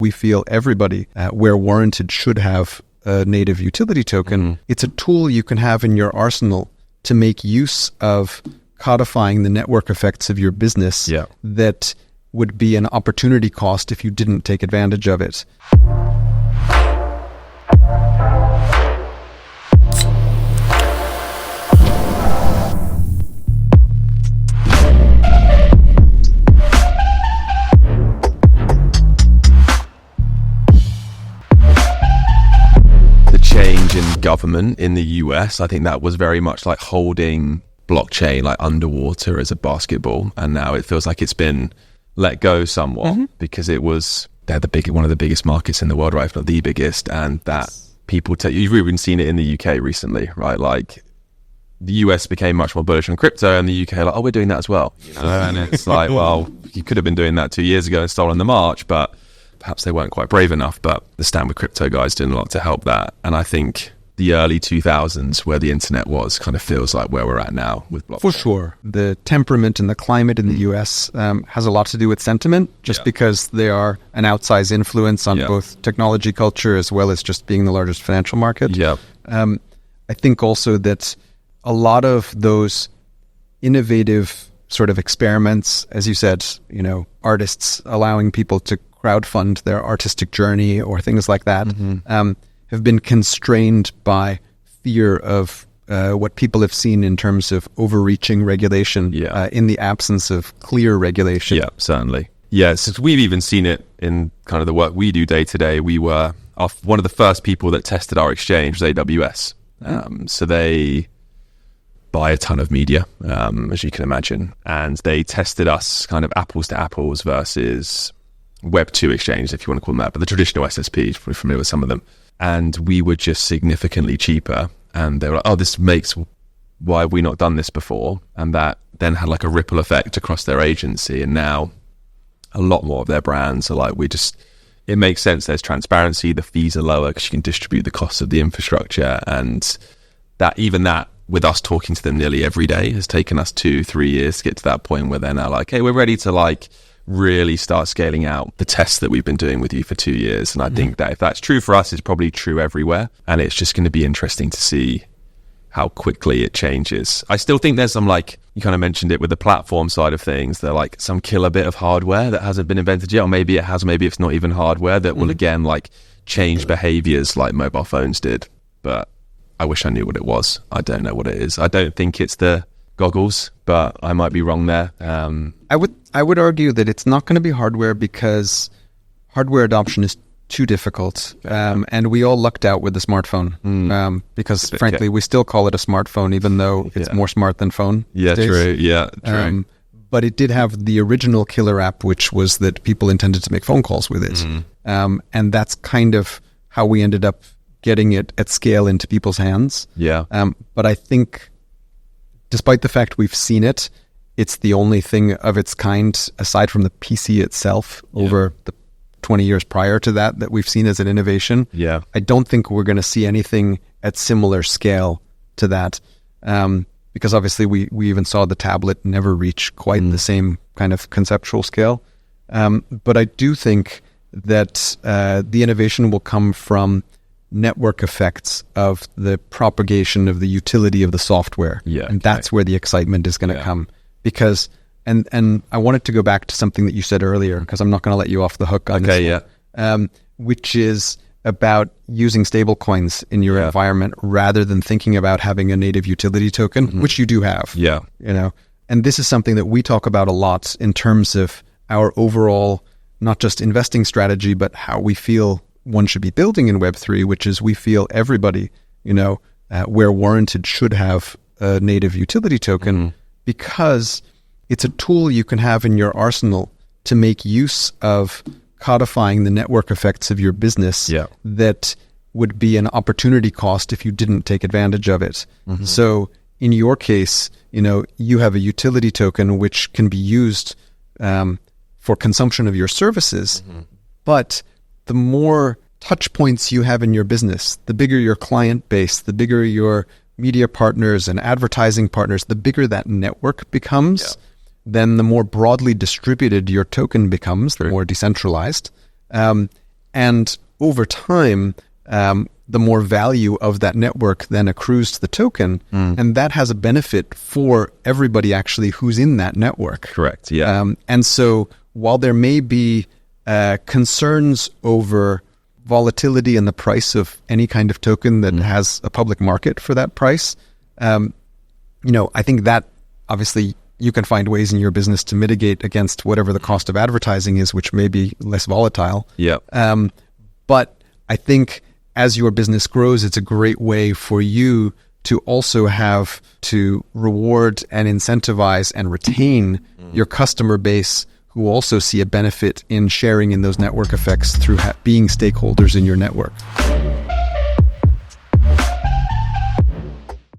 We feel everybody, where warranted, should have a native utility token. It's a tool you can have in your arsenal to make use of codifying the network effects of your business that would be an opportunity cost if you didn't take advantage of it. Change in government in the US, I think that was very much like holding blockchain like underwater as a basketball, and now it feels like it's been let go somewhat because they're one of the biggest markets in the world, right? If not the biggest, and that people you've even seen it in the UK recently, right? Like the US became much more bullish on crypto, and the UK like, oh, we're doing that as well, you know? And it's like, well, you could have been doing that 2 years ago and stolen the march, but perhaps they weren't quite brave enough. But the Stand With Crypto guys doing a lot to help that. And I think the early 2000s, where the internet was, kind of feels like where we're at now with blockchain. For sure. The temperament and the climate in the US has a lot to do with sentiment, just because they are an outsized influence on both technology culture as well as just being the largest financial market. I think also that a lot of those innovative sort of experiments, as you said, you know, artists allowing people to crowdfund their artistic journey or things like that, have been constrained by fear of what people have seen in terms of overreaching regulation in the absence of clear regulation. Yeah, certainly. Yeah, since we've even seen it in kind of the work we do day to day. We were one of the first people that tested our exchange was AWS. So they buy a ton of media, as you can imagine, and they tested us kind of apples to apples versus Web 2 exchanges, if you want to call them that, but the traditional SSPs, probably familiar with some of them. And we were just significantly cheaper. And they were like, oh, this makes, why have we not done this before? And that then had like a ripple effect across their agency. And now a lot more of their brands are like, it makes sense. There's transparency, the fees are lower because you can distribute the costs of the infrastructure. And that with us talking to them nearly every day has taken us 2-3 years to get to that point where they're now like, hey, we're ready to like really start scaling out the tests that we've been doing with you for 2 years. And I think that if that's true for us, it's probably true everywhere. And it's just going to be interesting to see how quickly it changes. I still think there's some, like, you kind of mentioned it with the platform side of things, they're like some killer bit of hardware that hasn't been invented yet, or maybe it has, maybe it's not even hardware that will again like change behaviors like mobile phones did. But I wish I knew what it was. I don't know what it is. I don't think it's the goggles, but I might be wrong there. I would argue that it's not going to be hardware because hardware adoption is too difficult, and we all lucked out with the smartphone because frankly we still call it a smartphone even though it's more smart than phone. True. But it did have the original killer app, which was that people intended to make phone calls with it, and that's kind of how we ended up getting it at scale into people's hands. But I think despite the fact we've seen it, it's the only thing of its kind, aside from the PC itself, over the 20 years prior to that we've seen as an innovation. I don't think we're going to see anything at similar scale to that, because obviously we even saw the tablet never reach quite the same kind of conceptual scale. But I do think that the innovation will come from network effects of the propagation of the utility of the software. And that's where the excitement is going to come. Because, and I wanted to go back to something that you said earlier, because I'm not going to let you off the hook on this one, which is about using stable coins in your environment rather than thinking about having a native utility token, which you do have. You know, and this is something that we talk about a lot in terms of our overall, not just investing strategy, but how we feel one should be building in Web3, which is we feel everybody, you know, where warranted, should have a native utility token, because it's a tool you can have in your arsenal to make use of codifying the network effects of your business that would be an opportunity cost if you didn't take advantage of it. So in your case, you know, you have a utility token which can be used for consumption of your services, but the more touch points you have in your business, the bigger your client base, the bigger your media partners and advertising partners, the bigger that network becomes, then the more broadly distributed your token becomes, the more decentralized. And And over time, the more value of that network then accrues to the token, and that has a benefit for everybody actually who's in that network. Correct, yeah. And so while there may be concerns over volatility in the price of any kind of token that has a public market for that price, I think that obviously you can find ways in your business to mitigate against whatever the cost of advertising is, which may be less volatile. Yeah. But I think as your business grows, it's a great way for you to also have to reward and incentivize and retain your customer base who also see a benefit in sharing in those network effects through being stakeholders in your network.